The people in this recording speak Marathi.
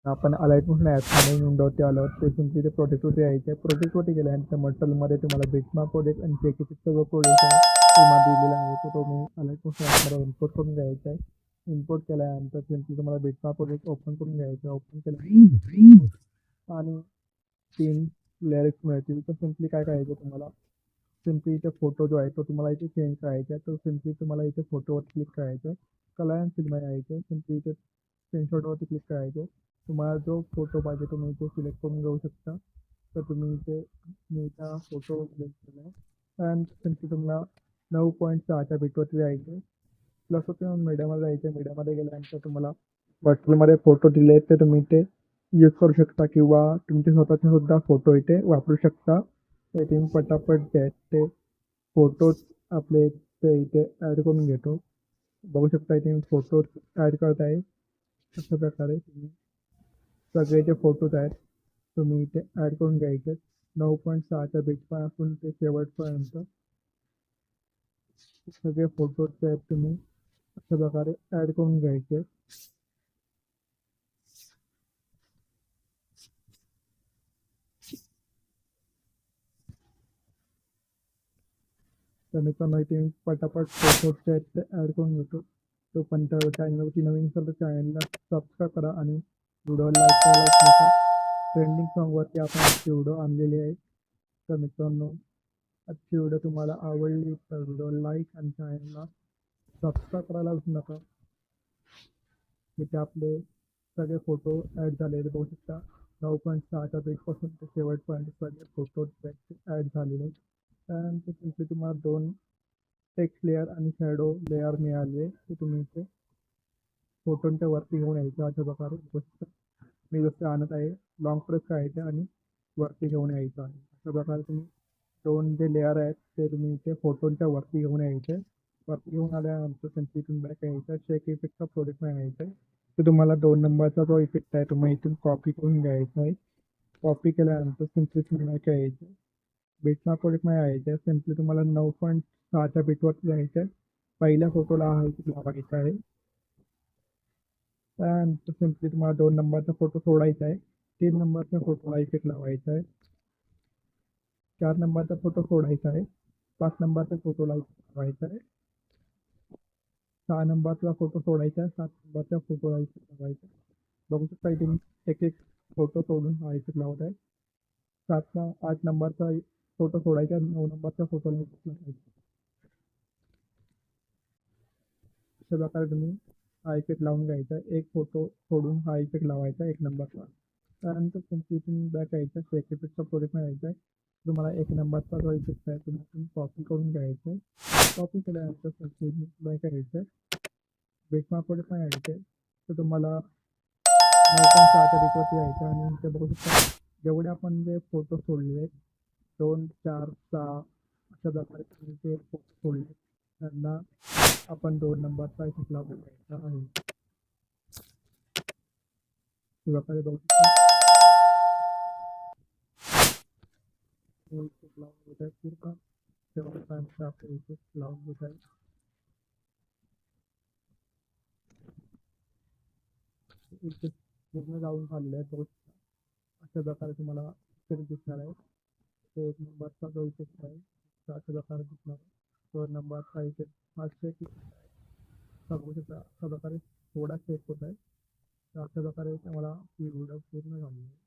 आपण अलाइट मोशन ॲपमध्ये विंडोवरती आलो ते सिम्पली ते प्रोजेक्टवरती यायचं आहे. प्रोजेक्टवरती गेल्यानंतर मटेरियलमध्ये तुम्हाला बिटमॅप प्रोजेक्ट आणि पेकेजचा जो प्रोजेक्ट आहे तुम्हाला दिलेला आहे तो तुम्ही अलाइट मोशन ॲपमध्ये इम्पोर्ट करून घ्यायचा आहे. इम्पोर्ट केल्यानंतर सिम्पली तुम्हाला बिटमॅप प्रोजेक्ट ओपन करून घ्यायचा आहे. ओपन केल्यानंतर आणि 3 लेयर्स मिळतील. तर सिम्पली काय करायचं तुम्हाला सिम्पली इथे फोटो जो आहे तो तुम्हाला इथे चेंज करायचा आहे. तर सिम्पली तुम्हाला इथे फोटोवर क्लिक करायचं आहे. कलर अँड फिल्म यायचं सिम्पली इथे स्क्रीनशॉटवरती क्लिक करायचं. तुम्हाला जो फोटो पाहिजे तुम्ही इथे सिलेक्ट करून घेऊ शकता. तर तुम्ही इथे मी इथं फोटो सिलेक्ट केला आहे अँड सिम्पली तुम्हाला 9.6च्या बिटवरती जायचं. प्लस होते मीडियामध्ये जायचं. मीडियामध्ये गेल्यानंतर तुम्हाला व्हॉट्सअपमध्ये फोटो दिले आहेत ते तुम्ही इथे यूज करू शकता किंवा तुमचे स्वतःचे सुद्धा फोटो इथे वापरू शकता. तर इथे मी पटापट जे आहेत ते फोटोज आपले ते इथे ॲड करून घेतो. बघू शकता इथे मी फोटोज ॲड करत आहे. अशा प्रकारे तुम्ही सगळे जे फोटोज आहेत तुम्ही इथे ॲड करून घ्यायचे. 9.6च्या बिटपासून ते शेवटपर्यंत सगळे फोटोज जे आहेत तुम्ही अशा प्रकारे ॲड करून घ्यायचे. तर मित्रांनो इथे मी पटापट फोटोज जे आहेत ते ॲड करून घेतो. तोपर्यंत चॅनलवरती नवीन असेल तर चॅनलला सबस्क्राईब करा आणि व्हिडिओला लाईक करायला विसरू नका. ट्रेंडिंग सॉन्गवरती आपण आजची व्हिडिओ आणलेली आहे. तर मित्रांनो आजची व्हिडिओ तुम्हाला आवडली तर व्हिडिओ लाईक आणि चॅनलला सबस्क्राईब करायला विसरू नका. इथे आपले सगळे फोटो ॲड झालेले बघू शकता. 9.6च्या पेजपासून ते शेवटपर्यंत सगळे फोटो ॲड झालेले आहेत. त्यानंतर इथे तुम्हाला 2 टेक्स्ट लेयर आणि शॅडो लेयर मिळाले. ते तुम्ही इथे फोटोंच्या वरती घेऊन यायचं अशा प्रकारे बघू शकता. मी जसं आणत आहे लॉंग प्रेस करायचं आणि वरती घेऊन यायचं आहे. अशा प्रकारे तुम्ही 2 जे लेयर आहेत ते तुम्ही इथे फोटोंच्या वरती घेऊन यायचे. वरती घेऊन आल्यानंतर सिम्पली तुम्ही बॅक यायचं. शेक इफेक्टचा प्रोजेक्ट मिळायचा आहे. तर तुम्हाला 2 नंबरचा जो इफेक्ट आहे तुम्ही इथून कॉपी करून घ्यायचा आहे. कॉपी केल्यानंतर सिम्पली तुम्ही बॅक यायचं. बिटमॅप प्रोजेक्ट यायचं आहे. सिम्पली तुम्हाला 9.6च्या बिटवरती जायचं आहे. पहिल्या फोटोला हा इफेक्ट लावायचा आहे. त्यानंतर सिम्पली तुम्हाला 2 नंबरचा फोटो सोडायचा आहे. 3 नंबरच्या फोटोला इफेक्ट लावायचा आहे. 4 नंबरचा फोटो सोडायचा आहे. 5 नंबरच्या फोटोला इफेक्ट लावायचा आहे. 6 नंबरचा फोटो सोडायचा आहे. 7 नंबरच्या फोटोला इफेक्ट लावायचा आहे. बघू शकता इथे मी एक फोटो सोडून हा इफेक्ट लावत आहे. 8 नंबरचा फोटो सोडायचा आहे. 9 नंबरच्या फोटोला इफेक्ट लावायचा. अशा प्रकारे तुम्ही हा इफेक्ट लावून घ्यायचा. एक फोटो सोडून हा इफेक्ट लावायचा 1 नंबरचा. त्यानंतर तुमची इथून बॅक यायचं. शेक इफेक्टचा प्रोजेक्ट यायचा आहे. तुम्हाला 1 नंबरचा जो इफेक्ट आहे तुम्ही कॉपी करून घ्यायचं आहे. कॉपी केल्यानंतर तुमची बॅक यायचं. बिटमॅप प्रोजेक्ट यायचं आहे. तर तुम्हाला 9.6च्या बिटवरती यायचं आणि इथे बघू शकता जेवढे आपण जे फोटो सोडले आहेत 2, 4, 6 अशा प्रकारे तुम्ही जे फोटो सोडले त्यांना आपण 2 नंबरचा इफेक्ट लावून घ्यायचा आहे. प्रकारे बघू शकता इफेक्ट लावून घेत आहे. पूर्ण शेवटपर्यंत आपले इफेक्ट लावून घेत आहे. इफेक्ट पूर्ण लावून झालेले आहेत बघू शकता. अशा प्रकारे तुम्हाला इफेक्ट दिसणार आहे. ते 1 नंबरचा जो इफेक्ट आहे तो अशा प्रकारे दिसणार आहे. 2 नंबरचा इफेक्ट हा शेक इफेक्ट आहे. बघू शकता अशा प्रकारे थोडा शेक होत आहे. तर अशा प्रकारे मला ही व्हिडिओ पूर्ण झाली आहे.